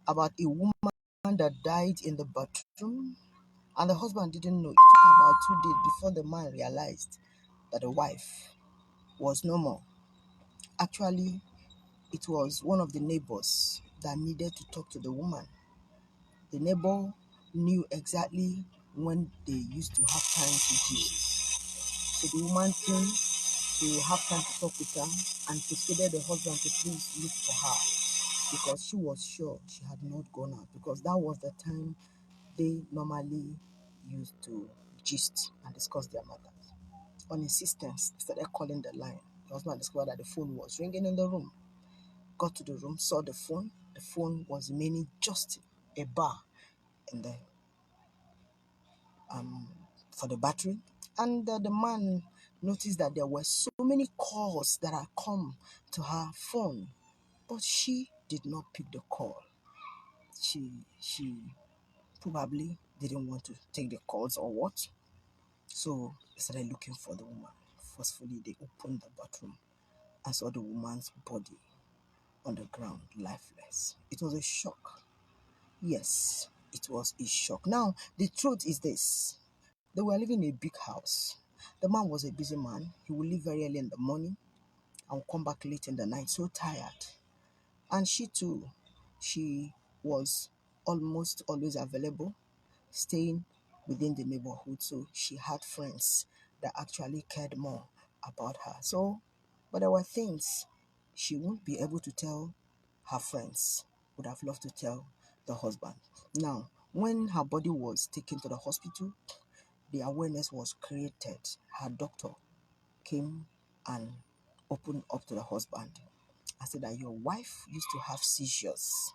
about a woman that died in the bathroom, and the husband didn't know. It took about 2 days before the man realized that the wife was no more. Actually, it was one of the neighbors that needed to talk to the woman. The neighbor knew exactly when they used to have time to gist. So the woman came to have time to talk with her and persuaded the husband to please look for her, because she was sure she had not gone out, because that was the time they normally used to gist and discuss their matters. On insistence, they started calling the line. The husband discovered that the phone was ringing in the room. Got to the room, saw the phone. The phone was remaining just a bar in the for the battery, and the man noticed that there were so many calls that had come to her phone, but she did not pick the call. She probably didn't want to take the calls or what. So they started looking for the woman. Forcefully, they opened the bathroom and saw the woman's body on the ground, lifeless. It was a shock. Yes, it was a shock. Now, the truth is this. They were living in a big house. The man was a busy man. He would leave very early in the morning and would come back late in the night, so tired. And she too, she was almost always available, staying within the neighborhood. So she had friends that actually cared more about her. So, but there were things she wouldn't be able to tell her friends, would have loved to tell the husband. Now, when her body was taken to the hospital, the awareness was created. Her doctor came and opened up to the husband. I said that your wife used to have seizures.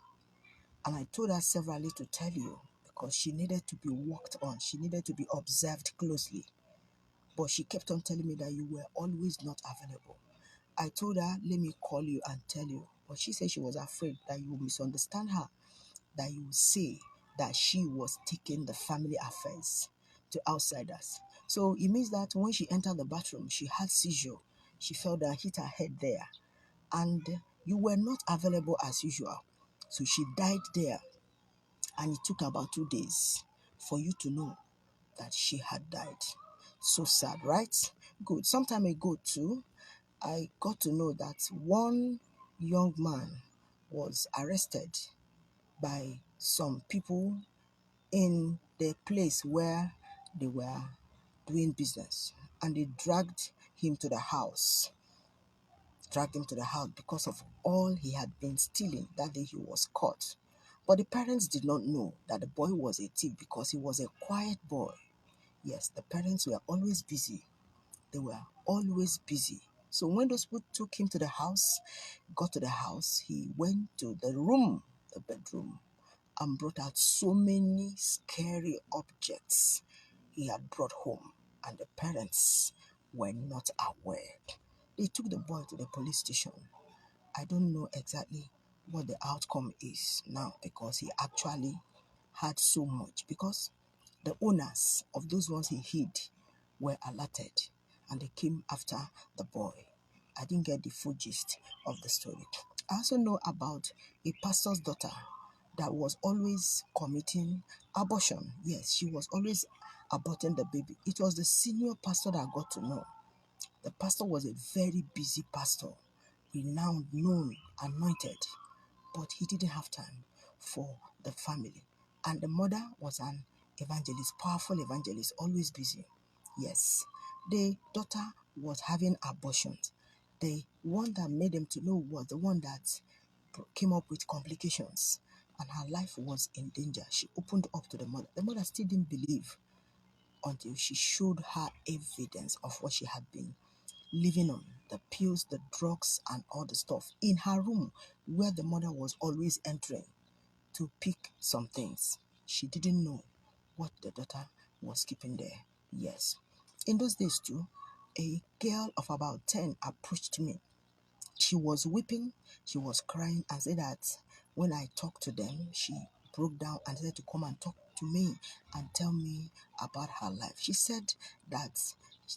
And I told her severally to tell you, because she needed to be worked on. She needed to be observed closely. But she kept on telling me that you were always not available. I told her, let me call you and tell you. But she said she was afraid that you would misunderstand her, that you would say that she was taking the family affairs to outsiders. So it means that when she entered the bathroom, she had seizure. She fell down, hit her head there, and you were not available as usual. So she died there, and it took about 2 days for you to know that she had died. So sad, right? Good. Some time ago too, I got to know that one young man was arrested by some people in the place where they were doing business, and they dragged him to the house because of all he had been stealing. That day he was caught. But the parents did not know that the boy was a thief, because he was a quiet boy. Yes, the parents were always busy. They were always busy. So when those people took him to the house, got to the house, he went to the bedroom, and brought out so many scary objects he had brought home, and the parents were not aware. They took the boy to the police station. I don't know exactly what the outcome is now, because he actually had so much, because the owners of those ones he hid were alerted, and they came after the boy. I didn't get the full gist of the story. I also know about a pastor's daughter that was always committing abortion. Yes, she was always aborting the baby. It was the senior pastor that got to know. The pastor was a very busy pastor, renowned, known, anointed, but he didn't have time for the family. And the mother was an evangelist, powerful evangelist, always busy. Yes, the daughter was having abortions. The one that made them to know was the one that came up with complications, and her life was in danger. She opened up to the mother. The mother still didn't believe until she showed her evidence of what she had been living on, the pills, the drugs, and all the stuff in her room, where the mother was always entering to pick some things. She didn't know what the daughter was keeping there. Yes. In those days too, a girl of about 10 approached me. She was weeping, she was crying, and said that when I talked to them, she broke down and said to come and talk to me and tell me about her life. She said that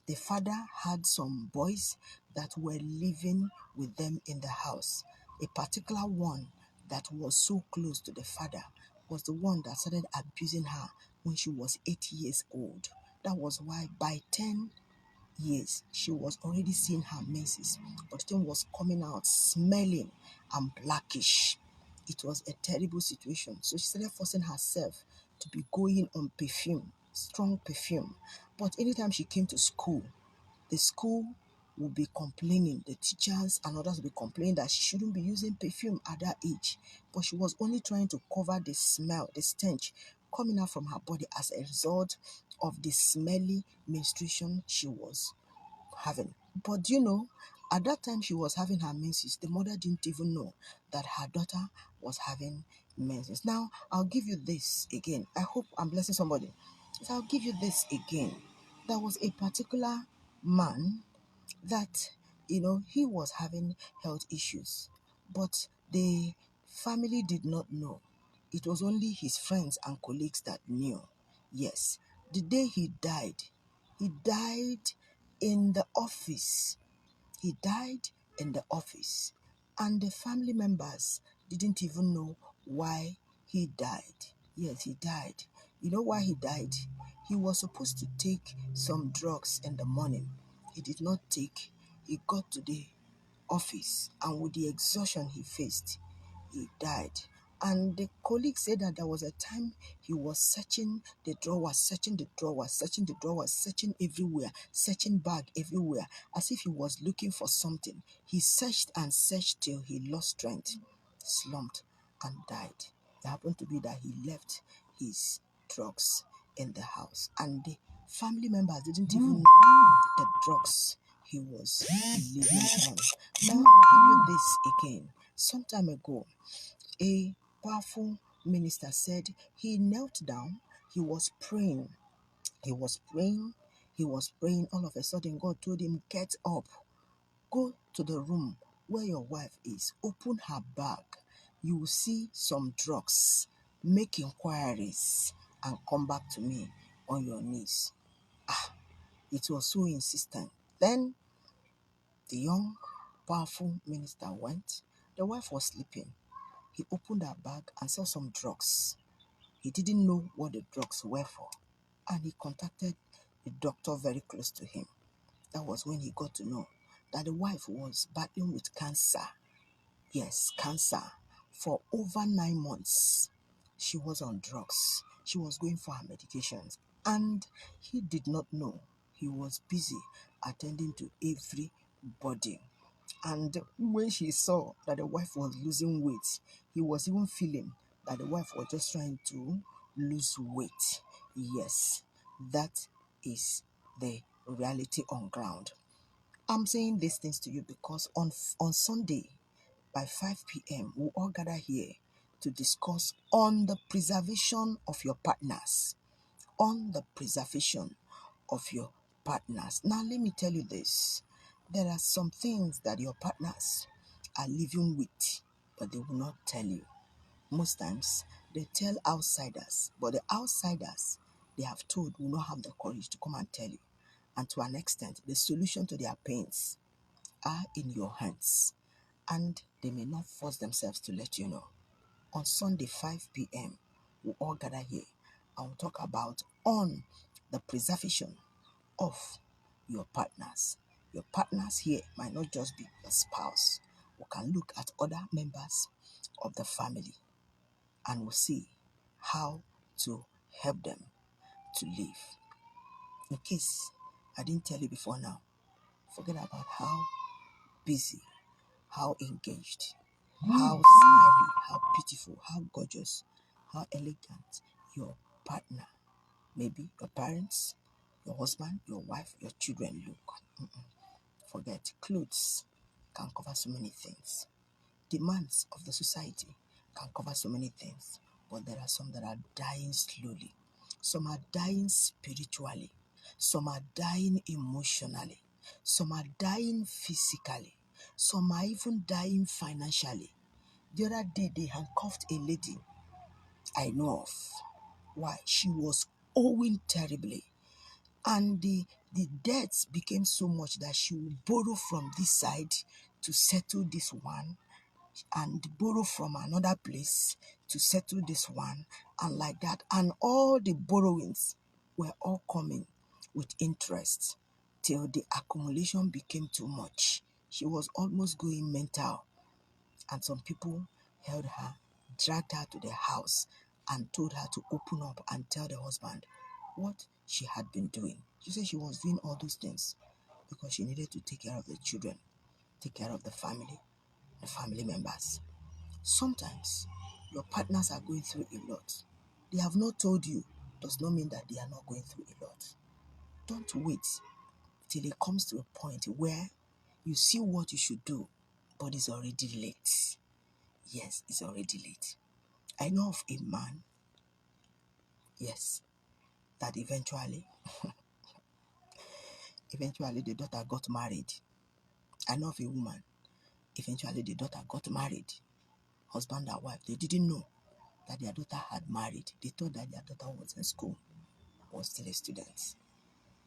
the father had some boys that were living with them in the house. A particular one that was so close to the father was the one that started abusing her when she was 8 years old. That was why by 10 years she was already seeing her menses, but the thing was coming out smelling and blackish. It was a terrible situation. So she started forcing herself to be going on perfume, strong perfume. But anytime she came to school, the school will be complaining, the teachers and others will be complaining that she shouldn't be using perfume at that age. But she was only trying to cover the smell, the stench coming out from her body as a result of the smelly menstruation she was having. But at that time she was having her menses, the mother didn't even know that her daughter was having menses. Now, I'll give you this again. I hope I'm blessing somebody. So I'll give you this again. There was a particular man that, he was having health issues, but the family did not know. It was only his friends and colleagues that knew. Yes, the day he died in the office. He died in the office, and the family members didn't even know why he died. Yes, he died. You know why he died? He was supposed to take some drugs in the morning. He did not take. He got to the office, and with the exhaustion he faced, he died. And the colleague said that there was a time he was searching the drawers, searching the drawers, searching the drawers, searching everywhere, searching bag everywhere, as if he was looking for something. He searched and searched till he lost strength, slumped, and died. It happened to be that he left his drugs in the house, and the family members didn't even know the drugs he was living on. Now, I'll give you this again. Some time ago, a powerful minister said he knelt down, he was praying, he was praying, he was praying. All of a sudden, God told him, "Get up, go to the room where your wife is, open her bag. You will see some drugs, make inquiries, and come back to me on your knees." It was so insistent. Then the young, powerful minister went. The wife was sleeping. He opened her bag and saw some drugs. He didn't know what the drugs were for, and he contacted the doctor very close to him. That was when he got to know that the wife was battling with cancer. Yes, cancer. For over 9 months, she was on drugs. She was going for her medications, and he did not know. He was busy attending to everybody. And when she saw that the wife was losing weight, he was even feeling that the wife was just trying to lose weight. Yes, that is the reality on ground. I'm saying these things to you because on Sunday by 5 p.m., we'll all gather here to discuss on the preservation of your partners. On the preservation of your partners. Now, let me tell you this. There are some things that your partners are living with, but they will not tell you. Most times, they tell outsiders, but the outsiders they have told will not have the courage to come and tell you. And to an extent, the solution to their pains are in your hands, and they may not force themselves to let you know. On Sunday, 5 p.m., we'll all gather here and we'll talk about on the preservation of your partners. Your partners here might not just be a spouse. We can look at other members of the family and we'll see how to help them to live. In case I didn't tell you before now, forget about how busy, how engaged, how smiley, how beautiful, how gorgeous, how elegant your partner, maybe your parents, your husband, your wife, your children look. Forget, clothes can cover so many things. Demands of the society can cover so many things. But there are some that are dying slowly. Some are dying spiritually. Some are dying emotionally. Some are dying physically. Some are even dying financially. The other day, they handcuffed a lady I know of. Why? She was owing terribly. And the debts became so much that she would borrow from this side to settle this one. and borrow from another place to settle this one, and like that. And all the borrowings were all coming with interest till the accumulation became too much. She was almost going mental, and some people held her, dragged her to the house, and told her to open up and tell the husband what she had been doing. She said she was doing all those things because she needed to take care of the children, take care of the family members. Sometimes your partners are going through a lot. They have not told you, does not mean that they are not going through a lot. Don't wait till it comes to a point where you see what you should do, but it's already late. Yes, it's already late. I know of a man, yes, that eventually the daughter got married. I know of a woman, eventually the daughter got married. Husband and wife, they didn't know that their daughter had married. They thought that their daughter was in school, was still a student,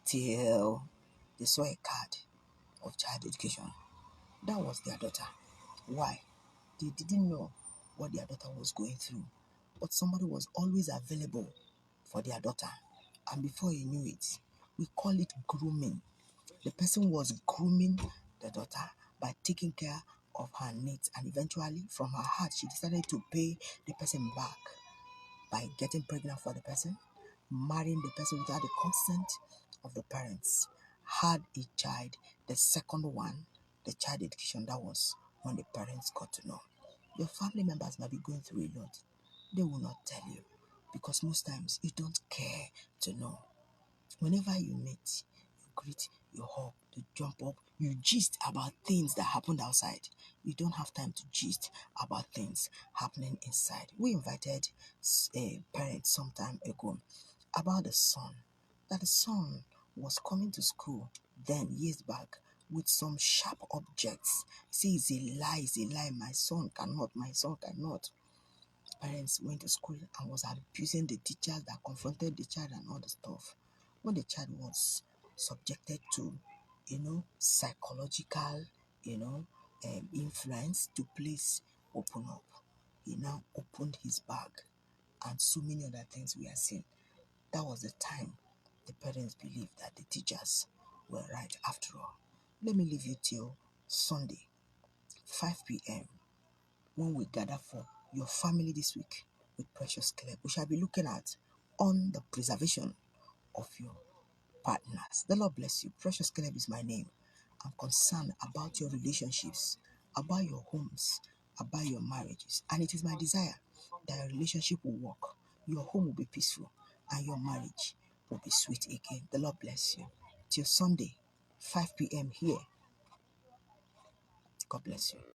till they saw a card of child education. That was their daughter. Why? They didn't know what their daughter was going through, but somebody was always available for their daughter. And before you knew it, we call it grooming. The person was grooming the daughter by taking care of her needs, and eventually, from her heart, she decided to pay the person back by getting pregnant for the person, marrying the person without the consent of the parents, had a child. The second one, the child education, that was when the parents got to know. Your family members might be going through a lot. They will not tell you because most times you don't care to know. Whenever you meet, you greet, you hug, you jump up, you gist about things that happened outside. You don't have time to gist about things happening inside. We invited a parent some time ago about the son, that the son was coming to school then years back with some sharp objects. See, it's a lie, my son cannot. Parents went to school and was abusing the teachers that confronted the child and all the stuff. When the child was subjected to, psychological, influence, to please open up, he now opened his bag and so many other things we are seeing. That was the time the parents believed that the teachers were right after all. Let me leave you till Sunday, 5 p.m. when we gather for your family this week with Precious Caleb. We shall be looking at on the preservation of your partners. The Lord bless you. Precious Caleb is my name. I'm concerned about your relationships, about your homes, about your marriages. And it is my desire that your relationship will work, your home will be peaceful, and your marriage will be sweet again. The Lord bless you. Till Sunday, 5 p.m. here. God bless you.